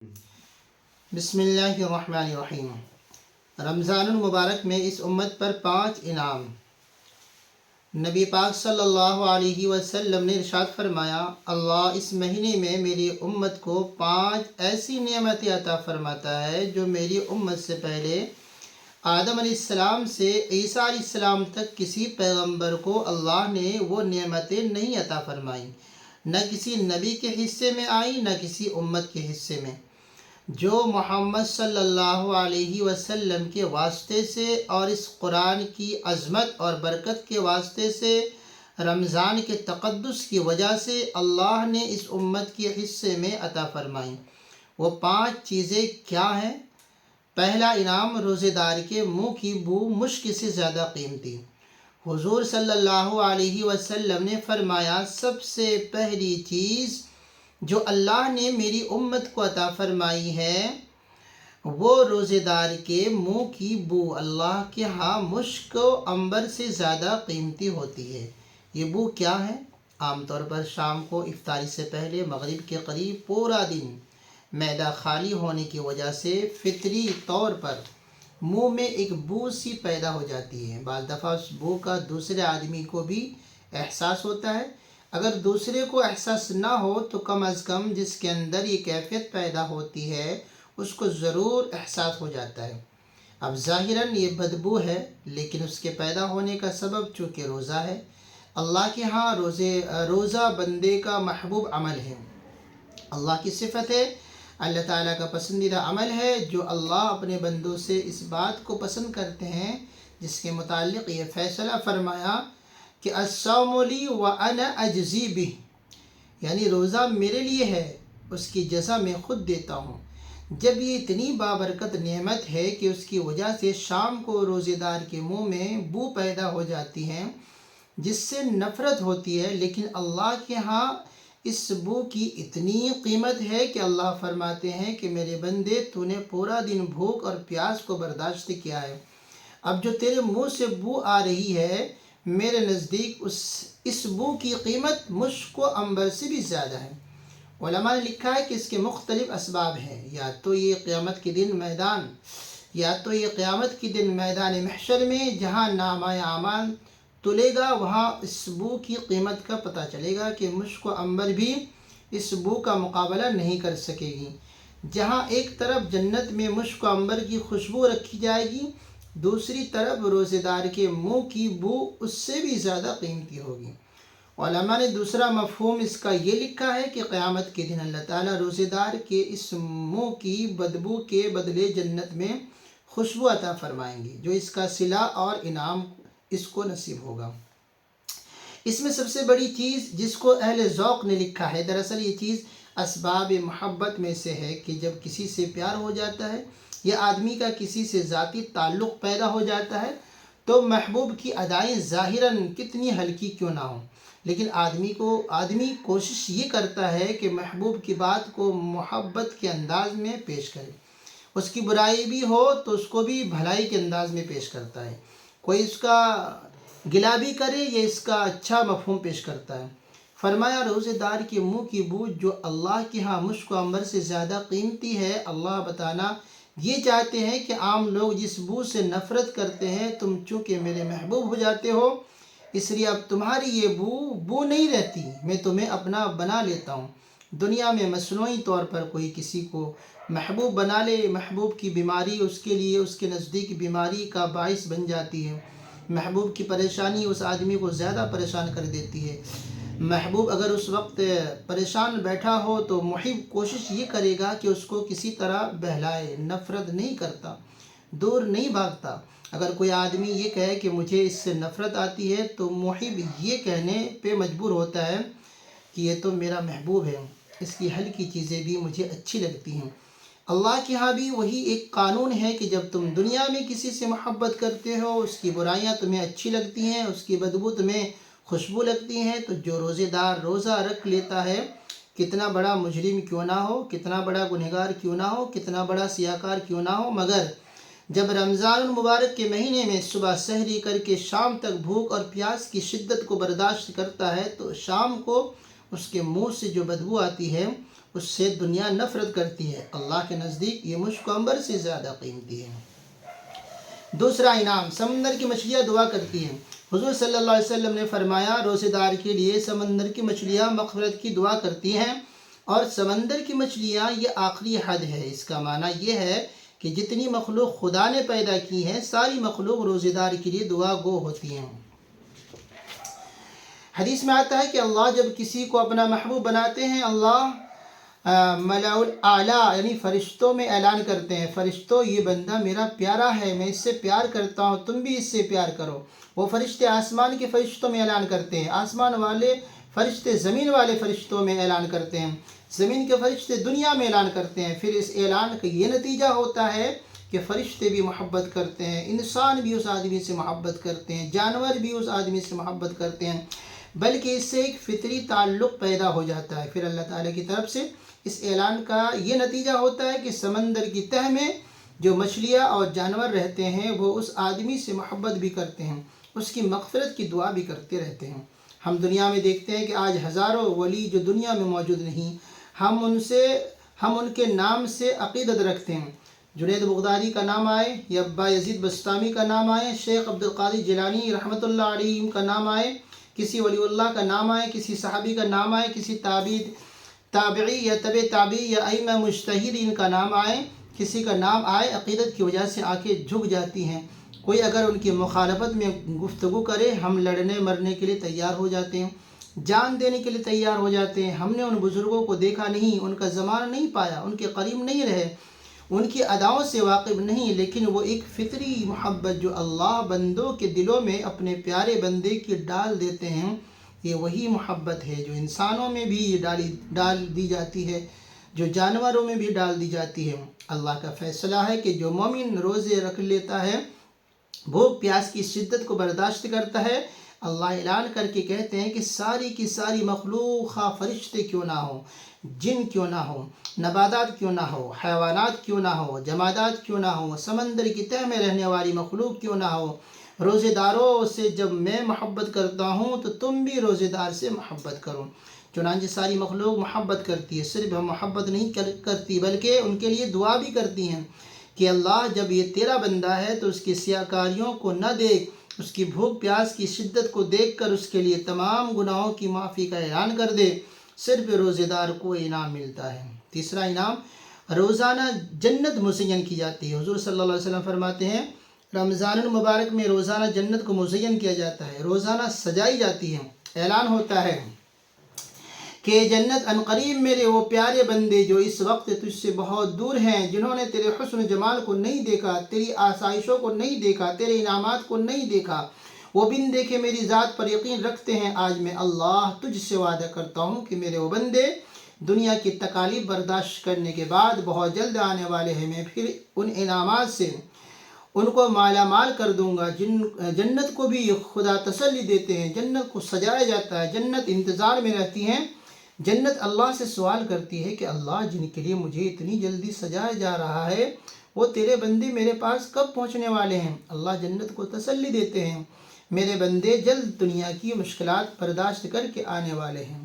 بسم اللہ الرحمن الرحیم۔ رمضان المبارک میں اس امت پر 5 انعام۔ نبی پاک صلی اللہ علیہ وسلم نے ارشاد فرمایا، اللہ اس مہینے میں میری امت کو 5 ایسی نعمتیں عطا فرماتا ہے جو میری امت سے پہلے آدم علیہ السلام سے عیسیٰ علیہ السلام تک کسی پیغمبر کو اللہ نے وہ نعمتیں نہیں عطا فرمائیں، نہ کسی نبی کے حصے میں آئیں نہ کسی امت کے حصے میں۔ جو محمد صلی اللہ علیہ وسلم کے واسطے سے اور اس قرآن کی عظمت اور برکت کے واسطے سے، رمضان کے تقدس کی وجہ سے اللہ نے اس امت کے حصے میں عطا فرمائیں، وہ 5 چیزیں کیا ہیں؟ پہلا انعام، روزے دار کے منہ کی بو مشک سے زیادہ قیمتی۔ حضور صلی اللہ علیہ وسلم نے فرمایا، سب سے پہلی چیز جو اللہ نے میری امت کو عطا فرمائی ہے وہ روزے دار کے منہ کی بو اللہ کے ہاں مشک و عنبر سے زیادہ قیمتی ہوتی ہے۔ یہ بو کیا ہے؟ عام طور پر شام کو افطاری سے پہلے مغرب کے قریب پورا دن معدہ خالی ہونے کی وجہ سے فطری طور پر منہ میں ایک بو سی پیدا ہو جاتی ہے۔ بعض دفعہ اس بو کا دوسرے آدمی کو بھی احساس ہوتا ہے۔ اگر دوسرے کو احساس نہ ہو تو کم از کم جس کے اندر یہ کیفیت پیدا ہوتی ہے اس کو ضرور احساس ہو جاتا ہے۔ اب ظاہراً یہ بدبو ہے، لیکن اس کے پیدا ہونے کا سبب چونکہ روزہ ہے۔ اللہ کے ہاں روزہ بندے کا محبوب عمل ہے، اللہ کی صفت ہے، اللہ تعالیٰ کا پسندیدہ عمل ہے۔ جو اللہ اپنے بندوں سے اس بات کو پسند کرتے ہیں جس کے متعلق یہ فیصلہ فرمایا کہ الصوم لی وانا اجزی بہ، یعنی روزہ میرے لیے ہے، اس کی جزا میں خود دیتا ہوں۔ جب یہ اتنی بابرکت نعمت ہے کہ اس کی وجہ سے شام کو روزے دار کے منہ میں بو پیدا ہو جاتی ہے جس سے نفرت ہوتی ہے، لیکن اللہ کے ہاں اس بو کی اتنی قیمت ہے کہ اللہ فرماتے ہیں کہ میرے بندے تو نے پورا دن بھوک اور پیاس کو برداشت کیا ہے، اب جو تیرے منہ سے بو آ رہی ہے میرے نزدیک اس بو کی قیمت مشک و عنبر سے بھی زیادہ ہے۔ علماء نے لکھا ہے کہ اس کے مختلف اسباب ہیں، یا تو یہ قیامت کے دن میدان محشر میں جہاں نامہ اعمال تلے گا وہاں اس بو کی قیمت کا پتہ چلے گا کہ مشک و عنبر بھی اس بو کا مقابلہ نہیں کر سکے گی۔ جہاں ایک طرف جنت میں مشک و عنبر کی خوشبو رکھی جائے گی، دوسری طرف روزے دار کے منہ کی بو اس سے بھی زیادہ قیمتی ہوگی۔ علماء نے دوسرا مفہوم اس کا یہ لکھا ہے کہ قیامت کے دن اللہ تعالیٰ روزے دار کے اس منہ کی بدبو کے بدلے جنت میں خوشبو عطا فرمائیں گے، جو اس کا صلہ اور انعام اس کو نصیب ہوگا۔ اس میں سب سے بڑی چیز جس کو اہل ذوق نے لکھا ہے، دراصل یہ چیز اسباب محبت میں سے ہے کہ جب کسی سے پیار ہو جاتا ہے یا آدمی کا کسی سے ذاتی تعلق پیدا ہو جاتا ہے تو محبوب کی ادائیں ظاہراً کتنی ہلکی کیوں نہ ہوں، لیکن آدمی کوشش یہ کرتا ہے کہ محبوب کی بات کو محبت کے انداز میں پیش کرے، اس کی برائی بھی ہو تو اس کو بھی بھلائی کے انداز میں پیش کرتا ہے، کوئی اس کا گلہ بھی کرے یا اس کا اچھا مفہوم پیش کرتا ہے۔ فرمایا روزے دار کے منہ کی بو جو اللہ کے ہاں مشک و عنبر سے زیادہ قیمتی ہے۔ اللہ بتانا یہ چاہتے ہیں کہ عام لوگ جس بو سے نفرت کرتے ہیں، تم چونکہ میرے محبوب ہو جاتے ہو اس لیے اب تمہاری یہ بو نہیں رہتی، میں تمہیں اپنا بنا لیتا ہوں۔ دنیا میں مصنوعی طور پر کوئی کسی کو محبوب بنا لے، محبوب کی بیماری اس کے لیے اس کے نزدیک بیماری کا باعث بن جاتی ہے، محبوب کی پریشانی اس آدمی کو زیادہ پریشان کر دیتی ہے۔ محبوب اگر اس وقت پریشان بیٹھا ہو تو محب کوشش یہ کرے گا کہ اس کو کسی طرح بہلائے، نفرت نہیں کرتا، دور نہیں بھاگتا۔ اگر کوئی آدمی یہ کہے کہ مجھے اس سے نفرت آتی ہے تو محب یہ کہنے پہ مجبور ہوتا ہے کہ یہ تو میرا محبوب ہے، اس کی ہلکی چیزیں بھی مجھے اچھی لگتی ہیں۔ اللہ کے ہاں بھی وہی ایک قانون ہے کہ جب تم دنیا میں کسی سے محبت کرتے ہو، اس کی برائیاں تمہیں اچھی لگتی ہیں، اس کی بدبو تمہیں خوشبو لگتی ہیں، تو جو روزے دار روزہ رکھ لیتا ہے، کتنا بڑا مجرم کیوں نہ ہو، کتنا بڑا گنہگار کیوں نہ ہو، کتنا بڑا سیاہکار کیوں نہ ہو، مگر جب رمضان المبارک کے مہینے میں صبح سحری کر کے شام تک بھوک اور پیاس کی شدت کو برداشت کرتا ہے تو شام کو اس کے منہ سے جو بدبو آتی ہے اس سے دنیا نفرت کرتی ہے، اللہ کے نزدیک یہ مشک و عنبر سے زیادہ قیمتی ہے۔ دوسرا انعام، سمندر کی مچھلیاں دعا کرتی ہیں۔ حضور صلی اللہ علیہ وسلم نے فرمایا روزے دار کے لیے سمندر کی مچھلیاں مغفرت کی دعا کرتی ہیں، اور سمندر کی مچھلیاں یہ آخری حد ہے۔ اس کا معنی یہ ہے کہ جتنی مخلوق خدا نے پیدا کی ہے ساری مخلوق روزے دار کے لیے دعا گو ہوتی ہیں۔ حدیث میں آتا ہے کہ اللہ جب کسی کو اپنا محبوب بناتے ہیں، اللہ ملأ الاعلیٰ یعنی فرشتوں میں اعلان کرتے ہیں، فرشتوں یہ بندہ میرا پیارا ہے، میں اس سے پیار کرتا ہوں، تم بھی اس سے پیار کرو۔ وہ فرشتے آسمان کے فرشتوں میں اعلان کرتے ہیں، آسمان والے فرشتے زمین والے فرشتوں میں اعلان کرتے ہیں، زمین کے فرشتے دنیا میں اعلان کرتے ہیں۔ پھر اس اعلان کا یہ نتیجہ ہوتا ہے کہ فرشتے بھی محبت کرتے ہیں، انسان بھی اس آدمی سے محبت کرتے ہیں، جانور بھی اس آدمی سے محبت کرتے ہیں، بلکہ اس سے ایک فطری تعلق پیدا ہو جاتا ہے۔ پھر اللہ تعالیٰ کی طرف سے اس اعلان کا یہ نتیجہ ہوتا ہے کہ سمندر کی تہ میں جو مچھلیاں اور جانور رہتے ہیں وہ اس آدمی سے محبت بھی کرتے ہیں، اس کی مغفرت کی دعا بھی کرتے رہتے ہیں۔ ہم دنیا میں دیکھتے ہیں کہ آج ہزاروں ولی جو دنیا میں موجود نہیں، ہم ان کے نام سے عقیدت رکھتے ہیں۔ جنید بغدادی کا نام آئے یا ابا یزید بسطامی کا نام آئے، شیخ عبدالقادر جیلانی رحمۃ اللہ علیہ کا نام آئے، کسی ولی اللہ کا نام آئے، کسی صحابی کا نام آئے، کسی تابعی یا تبع تابعی یا ائمہ مجتہدین کا نام آئے، کسی کا نام آئے، عقیدت کی وجہ سے آنکھیں جھک جاتی ہیں۔ کوئی اگر ان کی مخالفت میں گفتگو کرے ہم لڑنے مرنے کے لیے تیار ہو جاتے ہیں، جان دینے کے لیے تیار ہو جاتے ہیں۔ ہم نے ان بزرگوں کو دیکھا نہیں، ان کا زمانہ نہیں پایا، ان کے قریب نہیں رہے، ان کی اداؤں سے واقف نہیں، لیکن وہ ایک فطری محبت جو اللہ بندوں کے دلوں میں اپنے پیارے بندے کی ڈال دیتے ہیں، یہ وہی محبت ہے جو انسانوں میں بھی ڈال دی جاتی ہے، جو جانوروں میں بھی ڈال دی جاتی ہے۔ اللہ کا فیصلہ ہے کہ جو مومن روزے رکھ لیتا ہے، بھوک پیاس کی شدت کو برداشت کرتا ہے، اللہ اعلان کر کے کہتے ہیں کہ ساری کی ساری مخلوق، خواہ فرشتے کیوں نہ ہوں، جن کیوں نہ ہوں، نباتات کیوں نہ ہو، حیوانات کیوں نہ ہو، جمادات کیوں نہ ہو، سمندر کی تہ میں رہنے والی مخلوق کیوں نہ ہو، روزے داروں سے جب میں محبت کرتا ہوں تو تم بھی روزے دار سے محبت کرو۔ چنانچہ ساری مخلوق محبت کرتی ہے، صرف محبت نہیں کرتی بلکہ ان کے لیے دعا بھی کرتی ہیں کہ اللہ جب یہ تیرا بندہ ہے تو اس کی سیاکاریوں کو نہ دیکھ، اس کی بھوک پیاس کی شدت کو دیکھ کر اس کے لیے تمام گناہوں کی معافی کا اعلان کر دے، صرف روزے دار کو انعام ملتا ہے۔ تیسرا انعام، روزانہ جنت مزین کی جاتی ہے۔ حضور صلی اللہ علیہ وسلم فرماتے ہیں رمضان المبارک میں روزانہ جنت کو مزین کیا جاتا ہے، روزانہ سجائی جاتی ہے۔ اعلان ہوتا ہے کہ جنت عنقریب میرے وہ پیارے بندے جو اس وقت تجھ سے بہت دور ہیں، جنہوں نے تیرے حسن و جمال کو نہیں دیکھا، تیری آسائشوں کو نہیں دیکھا، تیرے انعامات کو نہیں دیکھا، وہ بن دیکھے میری ذات پر یقین رکھتے ہیں۔ آج میں اللہ تجھ سے وعدہ کرتا ہوں کہ میرے وہ بندے دنیا کی تکالیف برداشت کرنے کے بعد بہت جلد آنے والے ہیں، میں پھر ان انعامات سے ان کو مالا مال کر دوں گا۔ جنت کو بھی خدا تسلی دیتے ہیں، جنت کو سجایا جاتا ہے، جنت انتظار میں رہتی ہیں، جنت اللہ سے سوال کرتی ہے کہ اللہ جن کے لیے مجھے اتنی جلدی سجایا جا رہا ہے وہ تیرے بندے میرے پاس کب پہنچنے والے ہیں؟ اللہ جنت کو تسلی دیتے ہیں، میرے بندے جلد دنیا کی مشکلات برداشت کر کے آنے والے ہیں۔